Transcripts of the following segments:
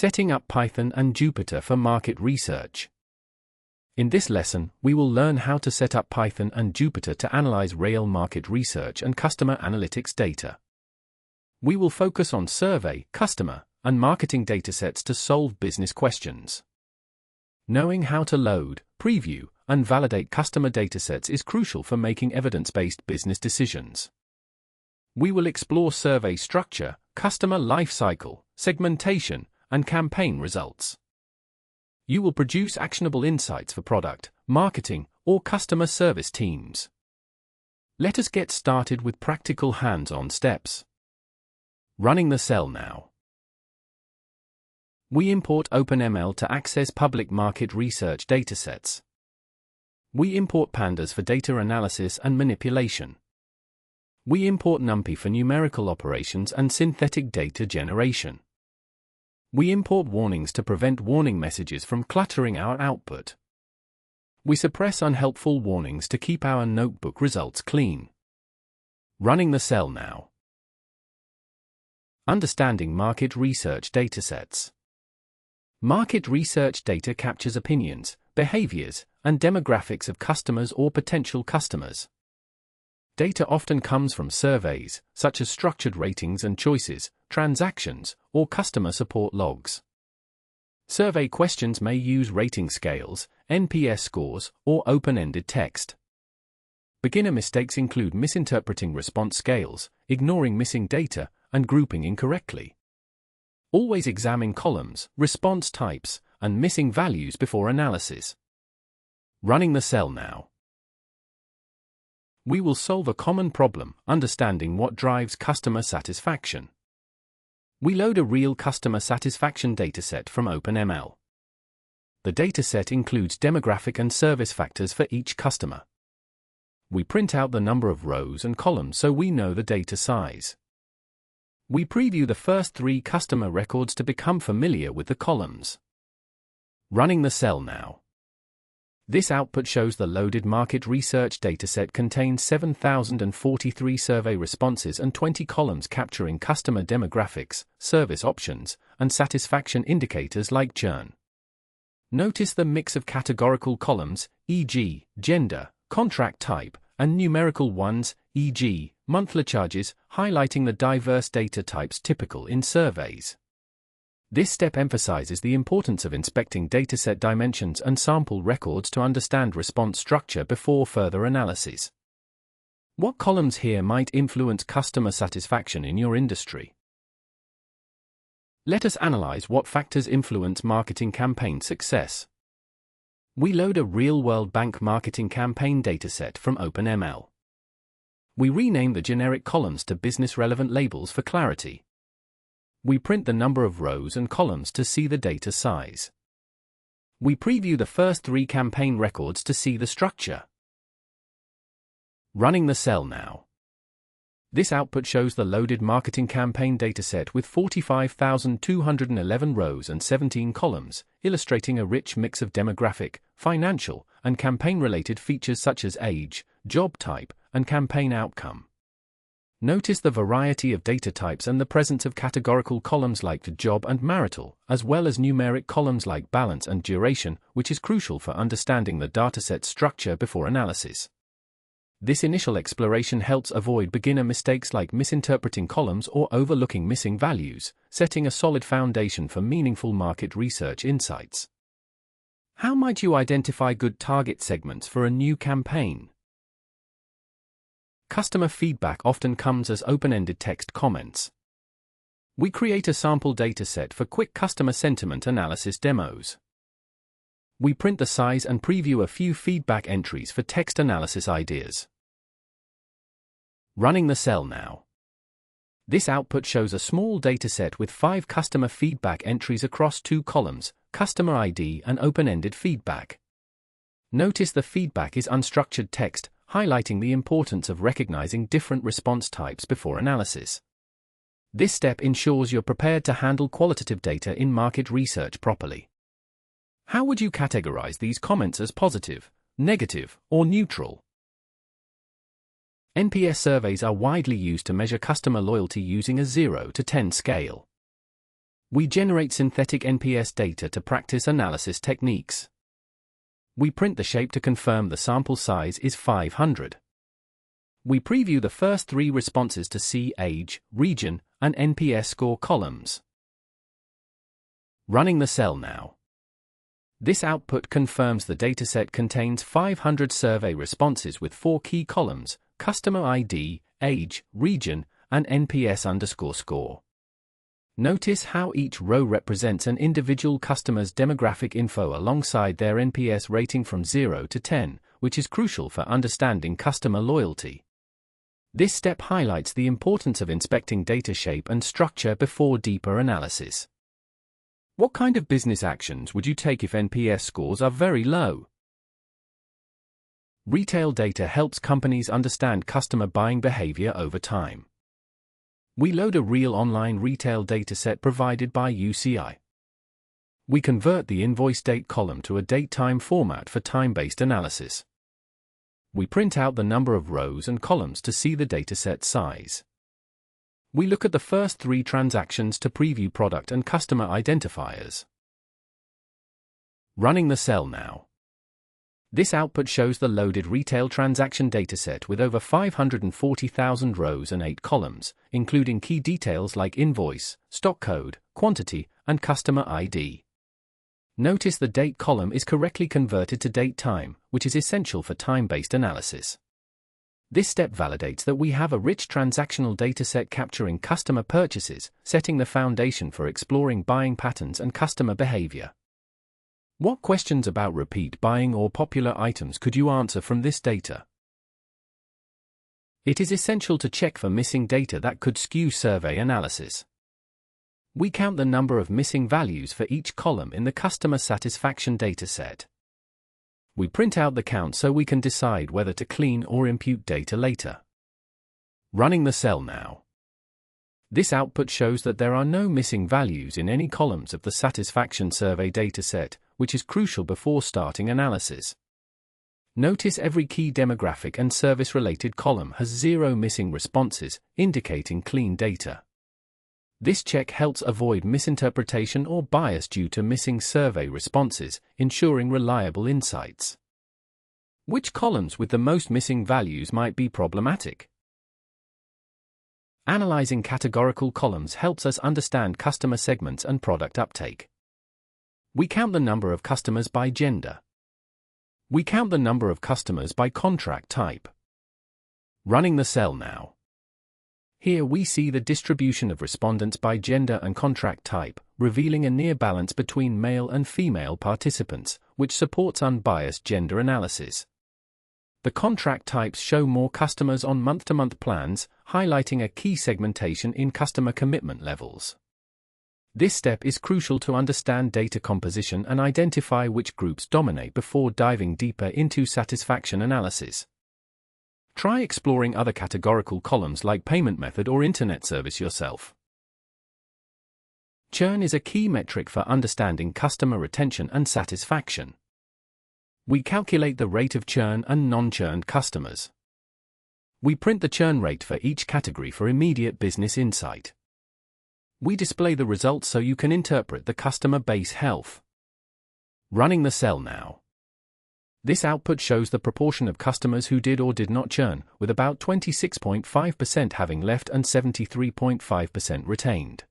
Setting up Python and Jupyter for market research. In this lesson, we will learn how to set up Python and Jupyter to analyze real market research and customer analytics data. We will focus on survey, customer, and marketing datasets to solve business questions. Knowing how to load, preview, and validate customer datasets is crucial for making evidence-based business decisions. We will explore survey structure, customer lifecycle, segmentation, and campaign results. You will produce actionable insights for product, marketing, or customer service teams. Let us get started with practical hands-on steps. Running the cell now. We import OpenML to access public market research datasets. We import pandas for data analysis and manipulation. We import numpy for numerical operations and synthetic data generation. We import warnings to prevent warning messages from cluttering our output. We suppress unhelpful warnings to keep our notebook results clean. Running the cell now. Understanding market research datasets. Market research data captures opinions, behaviors, and demographics of customers or potential customers. Data often comes from surveys, such as structured ratings and choices, transactions, or customer support logs. Survey questions may use rating scales, NPS scores, or open-ended text. Beginner mistakes include misinterpreting response scales, ignoring missing data, and grouping incorrectly. Always examine columns, response types, and missing values before analysis. Running the cell now. We will solve a common problem, understanding what drives customer satisfaction. We load a real customer satisfaction dataset from OpenML. The dataset includes demographic and service factors for each customer. We print out the number of rows and columns so we know the data size. We preview the first 3 customer records to become familiar with the columns. Running the cell now. This output shows the loaded market research dataset contains 7,043 survey responses and 20 columns capturing customer demographics, service options, and satisfaction indicators like churn. Notice the mix of categorical columns, e.g., gender, contract type, and numerical ones, e.g., monthly charges, highlighting the diverse data types typical in surveys. This step emphasizes the importance of inspecting dataset dimensions and sample records to understand response structure before further analysis. What columns here might influence customer satisfaction in your industry? Let us analyze what factors influence marketing campaign success. We load a real-world bank marketing campaign dataset from OpenML. We rename the generic columns to business-relevant labels for clarity. We print the number of rows and columns to see the data size. We preview the first 3 campaign records to see the structure. Running the cell now. This output shows the loaded marketing campaign dataset with 45,211 rows and 17 columns, illustrating a rich mix of demographic, financial, and campaign-related features such as age, job type, and campaign outcome. Notice the variety of data types and the presence of categorical columns like the job and marital, as well as numeric columns like balance and duration, which is crucial for understanding the dataset structure before analysis. This initial exploration helps avoid beginner mistakes like misinterpreting columns or overlooking missing values, setting a solid foundation for meaningful market research insights. How might you identify good target segments for a new campaign? Customer feedback often comes as open-ended text comments. We create a sample dataset for quick customer sentiment analysis demos. We print the size and preview a few feedback entries for text analysis ideas. Running the cell now. This output shows a small dataset with 5 customer feedback entries across 2 columns, customer ID and open-ended feedback. Notice the feedback is unstructured text, highlighting the importance of recognizing different response types before analysis. This step ensures you're prepared to handle qualitative data in market research properly. How would you categorize these comments as positive, negative, or neutral? NPS surveys are widely used to measure customer loyalty using a 0 to 10 scale. We generate synthetic NPS data to practice analysis techniques. We print the shape to confirm the sample size is 500. We preview the first 3 responses to see age, region, and NPS score columns. Running the cell now. This output confirms the dataset contains 500 survey responses with 4 key columns: customer ID, age, region, and NPS_score. Notice how each row represents an individual customer's demographic info alongside their NPS rating from 0 to 10, which is crucial for understanding customer loyalty. This step highlights the importance of inspecting data shape and structure before deeper analysis. What kind of business actions would you take if NPS scores are very low? Retail data helps companies understand customer buying behavior over time. We load a real online retail dataset provided by UCI. We convert the invoice date column to a date-time format for time-based analysis. We print out the number of rows and columns to see the dataset size. We look at the first 3 transactions to preview product and customer identifiers. Running the cell now. This output shows the loaded retail transaction dataset with over 540,000 rows and 8 columns, including key details like invoice, stock code, quantity, and customer ID. Notice the date column is correctly converted to date time, which is essential for time-based analysis. This step validates that we have a rich transactional dataset capturing customer purchases, setting the foundation for exploring buying patterns and customer behavior. What questions about repeat buying or popular items could you answer from this data? It is essential to check for missing data that could skew survey analysis. We count the number of missing values for each column in the customer satisfaction dataset. We print out the count so we can decide whether to clean or impute data later. Running the cell now. This output shows that there are no missing values in any columns of the satisfaction survey dataset, which is crucial before starting analysis. Notice every key demographic and service-related column has 0 missing responses, indicating clean data. This check helps avoid misinterpretation or bias due to missing survey responses, ensuring reliable insights. Which columns with the most missing values might be problematic? Analyzing categorical columns helps us understand customer segments and product uptake. We count the number of customers by gender. We count the number of customers by contract type. Running the cell now. Here we see the distribution of respondents by gender and contract type, revealing a near balance between male and female participants, which supports unbiased gender analysis. The contract types show more customers on month-to-month plans, highlighting a key segmentation in customer commitment levels. This step is crucial to understand data composition and identify which groups dominate before diving deeper into satisfaction analysis. Try exploring other categorical columns like payment method or internet service yourself. Churn is a key metric for understanding customer retention and satisfaction. We calculate the rate of churn and non-churned customers. We print the churn rate for each category for immediate business insight. We display the results so you can interpret the customer base health. Running the cell now. This output shows the proportion of customers who did or did not churn, with about 26.5% having left and 73.5% retained.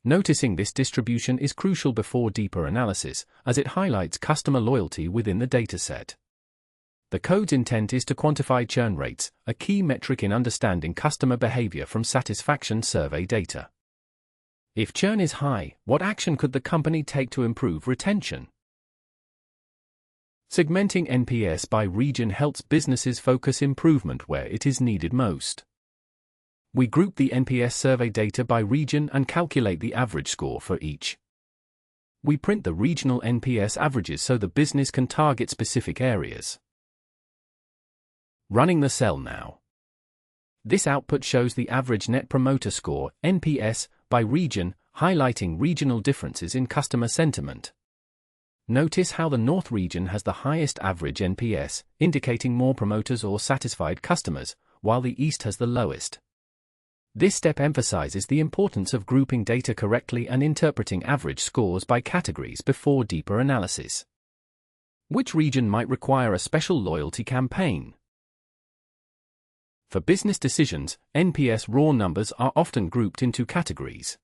Noticing this distribution is crucial before deeper analysis, as it highlights customer loyalty within the dataset. The code's intent is to quantify churn rates, a key metric in understanding customer behavior from satisfaction survey data. If churn is high, what action could the company take to improve retention? Segmenting NPS by region helps businesses focus improvement where it is needed most. We group the NPS survey data by region and calculate the average score for each. We print the regional NPS averages so the business can target specific areas. Running the cell now. This output shows the average Net Promoter Score, NPS, by region, highlighting regional differences in customer sentiment. Notice how the North region has the highest average NPS, indicating more promoters or satisfied customers, while the East has the lowest. This step emphasizes the importance of grouping data correctly and interpreting average scores by categories before deeper analysis. Which region might require a special loyalty campaign? For business decisions, NPS raw numbers are often grouped into categories.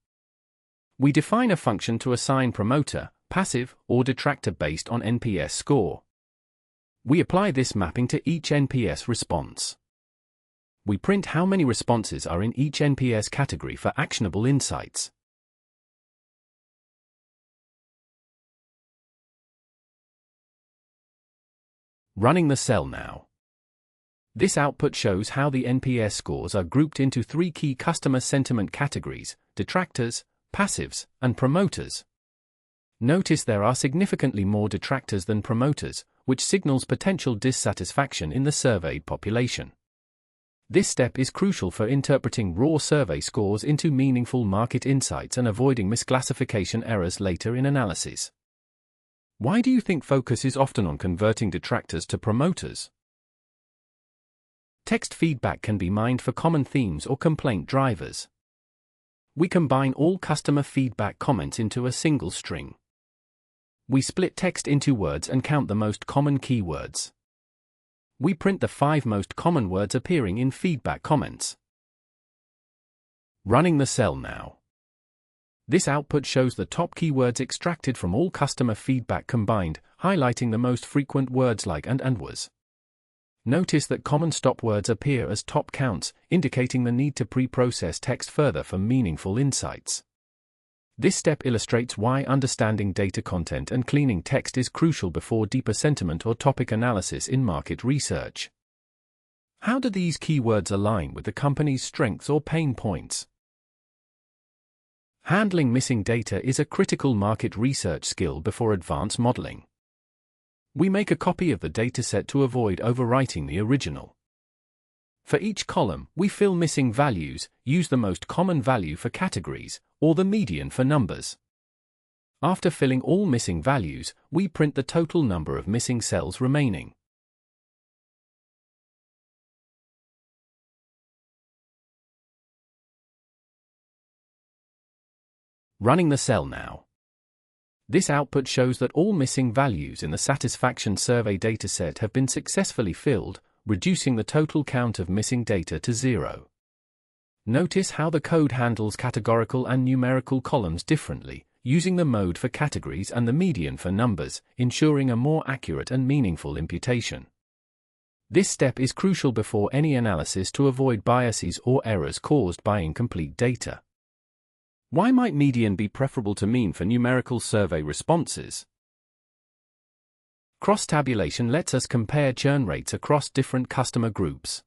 We define a function to assign promoter, passive, or detractor based on NPS score. We apply this mapping to each NPS response. We print how many responses are in each NPS category for actionable insights. Running the cell now. This output shows how the NPS scores are grouped into 3 key customer sentiment categories: detractors, passives, and promoters. Notice there are significantly more detractors than promoters, which signals potential dissatisfaction in the surveyed population. This step is crucial for interpreting raw survey scores into meaningful market insights and avoiding misclassification errors later in analysis. Why do you think focus is often on converting detractors to promoters? Text feedback can be mined for common themes or complaint drivers. We combine all customer feedback comments into a single string. We split text into words and count the most common keywords. We print the 5 most common words appearing in feedback comments. Running the cell now. This output shows the top keywords extracted from all customer feedback combined, highlighting the most frequent words like and was. Notice that common stop words appear as top counts, indicating the need to pre-process text further for meaningful insights. This step illustrates why understanding data content and cleaning text is crucial before deeper sentiment or topic analysis in market research. How do these keywords align with the company's strengths or pain points? Handling missing data is a critical market research skill before advanced modeling. We make a copy of the dataset to avoid overwriting the original. For each column, we fill missing values, use the most common value for categories, or the median for numbers. After filling all missing values, we print the total number of missing cells remaining. Running the cell now. This output shows that all missing values in the satisfaction survey dataset have been successfully filled, reducing the total count of missing data to 0. Notice how the code handles categorical and numerical columns differently, using the mode for categories and the median for numbers, ensuring a more accurate and meaningful imputation. This step is crucial before any analysis to avoid biases or errors caused by incomplete data. Why might median be preferable to mean for numerical survey responses? Crosstabulation lets us compare churn rates across different customer groups.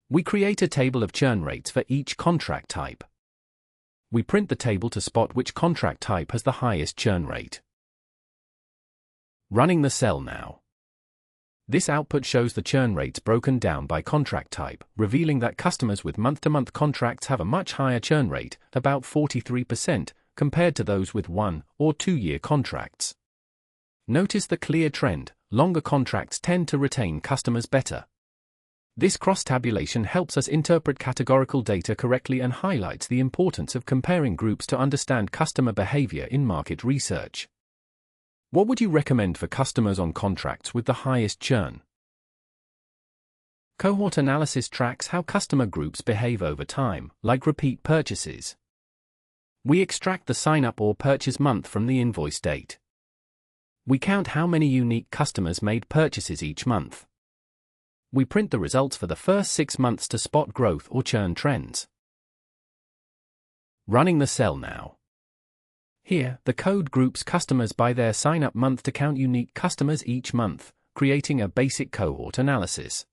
We create a table of churn rates for each contract type. We print the table to spot which contract type has the highest churn rate. Running the cell now. This output shows the churn rates broken down by contract type, revealing that customers with month-to-month contracts have a much higher churn rate, about 43%, compared to those with 1- or 2-year contracts. Notice the clear trend: longer contracts tend to retain customers better. This cross-tabulation helps us interpret categorical data correctly and highlights the importance of comparing groups to understand customer behavior in market research. What would you recommend for customers on contracts with the highest churn? Cohort analysis tracks how customer groups behave over time, like repeat purchases. We extract the sign-up or purchase month from the invoice date. We count how many unique customers made purchases each month. We print the results for the first 6 months to spot growth or churn trends. Running the cell now. Here, the code groups customers by their sign-up month to count unique customers each month, creating a basic cohort analysis.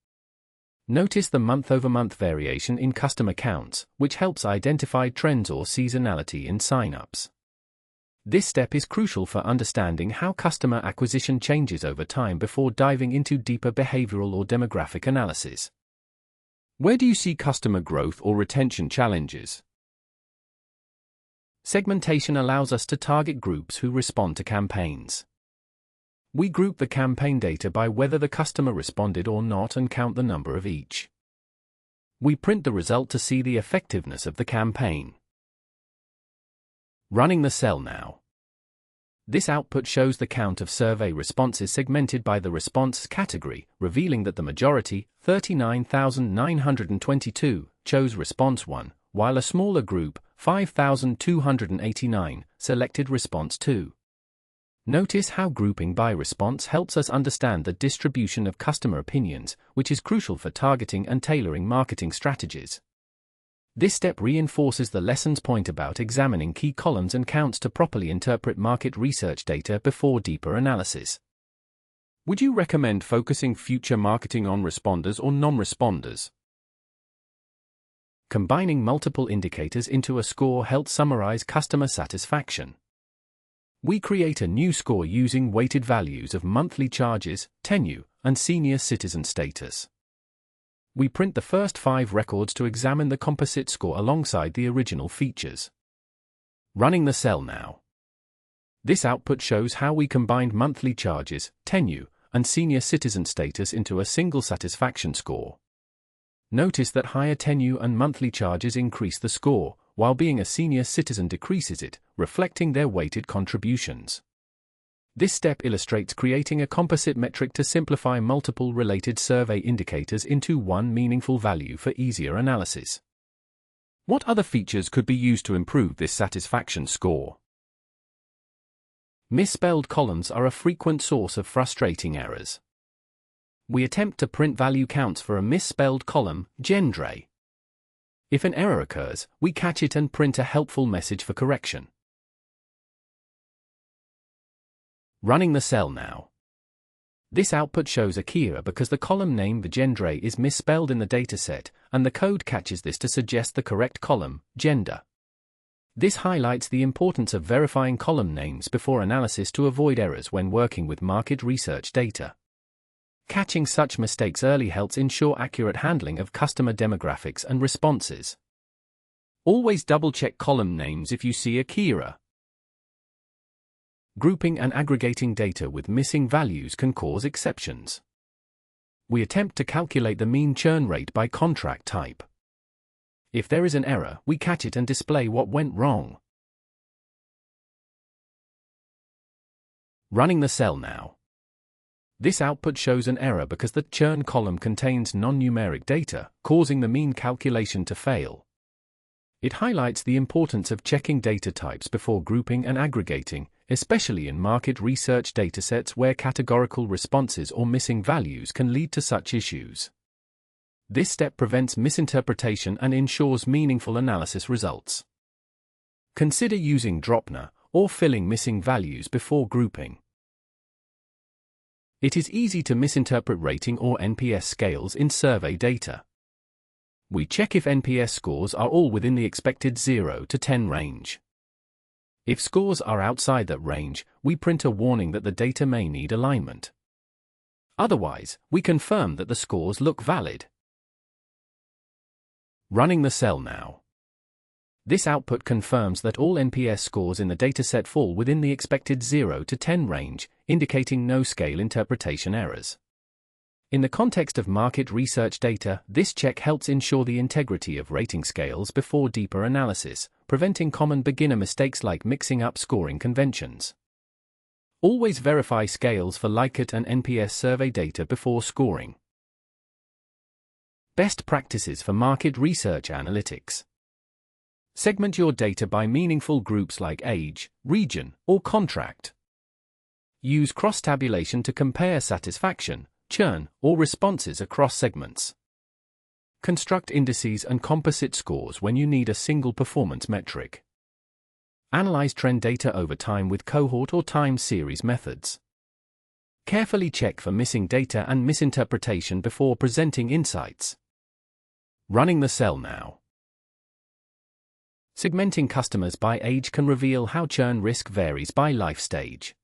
Notice the month-over-month variation in customer counts, which helps identify trends or seasonality in sign-ups. This step is crucial for understanding how customer acquisition changes over time before diving into deeper behavioral or demographic analysis. Where do you see customer growth or retention challenges? Segmentation allows us to target groups who respond to campaigns. We group the campaign data by whether the customer responded or not and count the number of each. We print the result to see the effectiveness of the campaign. Running the cell now. This output shows the count of survey responses segmented by the response category, revealing that the majority, 39,922, chose response 1, while a smaller group, 5,289, selected response 2. Notice how grouping by response helps us understand the distribution of customer opinions, which is crucial for targeting and tailoring marketing strategies. This step reinforces the lesson's point about examining key columns and counts to properly interpret market research data before deeper analysis. Would you recommend focusing future marketing on responders or non-responders? Combining multiple indicators into a score helps summarize customer satisfaction. We create a new score using weighted values of monthly charges, tenure, and senior citizen status. We print the first 5 records to examine the composite score alongside the original features. Running the cell now. This output shows how we combined monthly charges, tenure, and senior citizen status into a single satisfaction score. Notice that higher tenure and monthly charges increase the score, while being a senior citizen decreases it, reflecting their weighted contributions. This step illustrates creating a composite metric to simplify multiple related survey indicators into one meaningful value for easier analysis. What other features could be used to improve this satisfaction score? Misspelled columns are a frequent source of frustrating errors. We attempt to print value counts for a misspelled column, gendre. If an error occurs, we catch it and print a helpful message for correction. Running the cell now. This output shows a key error because the column name gendre is misspelled in the dataset, and the code catches this to suggest the correct column, gender. This highlights the importance of verifying column names before analysis to avoid errors when working with market research data. Catching such mistakes early helps ensure accurate handling of customer demographics and responses. Always double-check column names if you see a key error. Grouping and aggregating data with missing values can cause exceptions. We attempt to calculate the mean churn rate by contract type. If there is an error, we catch it and display what went wrong. Running the cell now. This output shows an error because the churn column contains non-numeric data, causing the mean calculation to fail. It highlights the importance of checking data types before grouping and aggregating, especially in market research datasets where categorical responses or missing values can lead to such issues. This step prevents misinterpretation and ensures meaningful analysis results. Consider using dropner or filling missing values before grouping. It is easy to misinterpret rating or NPS scales in survey data. We check if NPS scores are all within the expected 0 to 10 range. If scores are outside that range, we print a warning that the data may need alignment. Otherwise, we confirm that the scores look valid. Running the cell now. This output confirms that all NPS scores in the dataset fall within the expected 0 to 10 range, indicating no scale interpretation errors. In the context of market research data, this check helps ensure the integrity of rating scales before deeper analysis, preventing common beginner mistakes like mixing up scoring conventions. Always verify scales for Likert and NPS survey data before scoring. Best practices for market research analytics. Segment your data by meaningful groups like age, region, or contract. Use crosstabulation to compare satisfaction, churn, or responses across segments. Construct indices and composite scores when you need a single performance metric. Analyze trend data over time with cohort or time series methods. Carefully check for missing data and misinterpretation before presenting insights. Running the cell now. Segmenting customers by age can reveal how churn risk varies by life stage.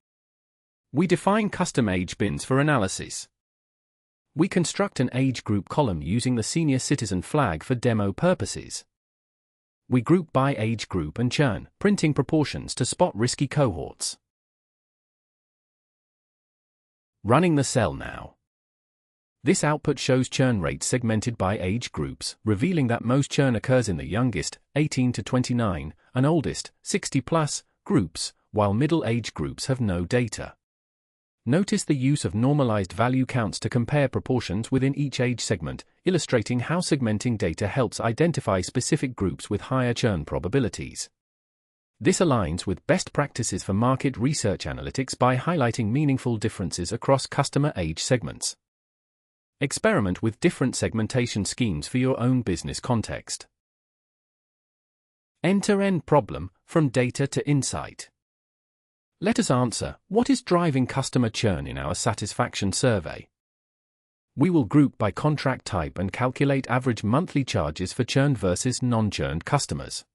We define custom age bins for analysis. We construct an age group column using the senior citizen flag for demo purposes. We group by age group and churn, printing proportions to spot risky cohorts. Running the cell now. This output shows churn rates segmented by age groups, revealing that most churn occurs in the youngest, 18 to 29, and oldest, 60+, groups, while middle age groups have no data. Notice the use of normalized value counts to compare proportions within each age segment, illustrating how segmenting data helps identify specific groups with higher churn probabilities. This aligns with best practices for market research analytics by highlighting meaningful differences across customer age segments. Experiment with different segmentation schemes for your own business context. End-to-end problem, from data to insight. Let us answer, what is driving customer churn in our satisfaction survey? We will group by contract type and calculate average monthly charges for churned versus non-churned customers.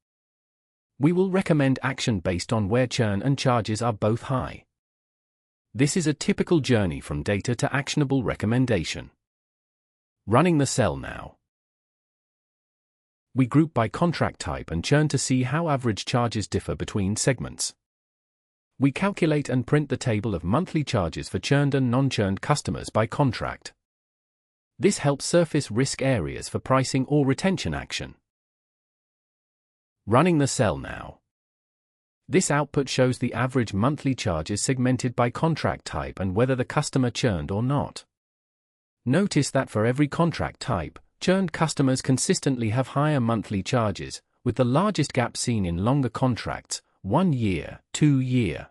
We will recommend action based on where churn and charges are both high. This is a typical journey from data to actionable recommendation. Running the cell now. We group by contract type and churn to see how average charges differ between segments. We calculate and print the table of monthly charges for churned and non-churned customers by contract. This helps surface risk areas for pricing or retention action. Running the cell now. This output shows the average monthly charges segmented by contract type and whether the customer churned or not. Notice that for every contract type, churned customers consistently have higher monthly charges, with the largest gap seen in longer contracts, 1 year, 2 year.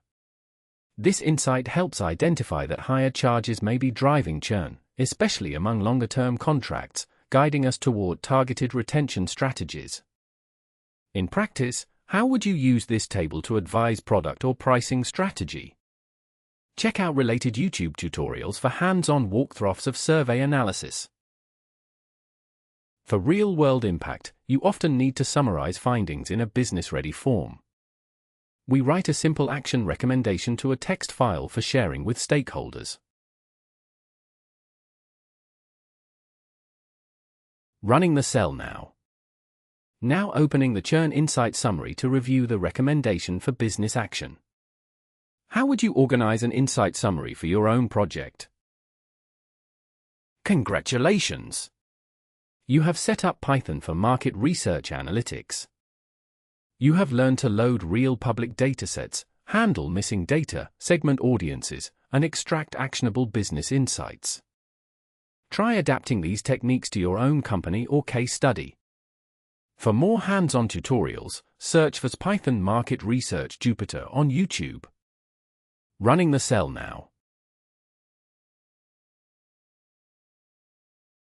This insight helps identify that higher charges may be driving churn, especially among longer-term contracts, guiding us toward targeted retention strategies. In practice, how would you use this table to advise product or pricing strategy? Check out related YouTube tutorials for hands-on walkthroughs of survey analysis. For real-world impact, you often need to summarize findings in a business-ready form. We write a simple action recommendation to a text file for sharing with stakeholders. Running the cell now. Now opening the Churn Insight Summary to review the recommendation for business action. How would you organize an insight summary for your own project? Congratulations! You have set up Python for market research analytics. You have learned to load real public datasets, handle missing data, segment audiences, and extract actionable business insights. Try adapting these techniques to your own company or case study. For more hands-on tutorials, search for Python Market Research Jupyter on YouTube. Running the cell now.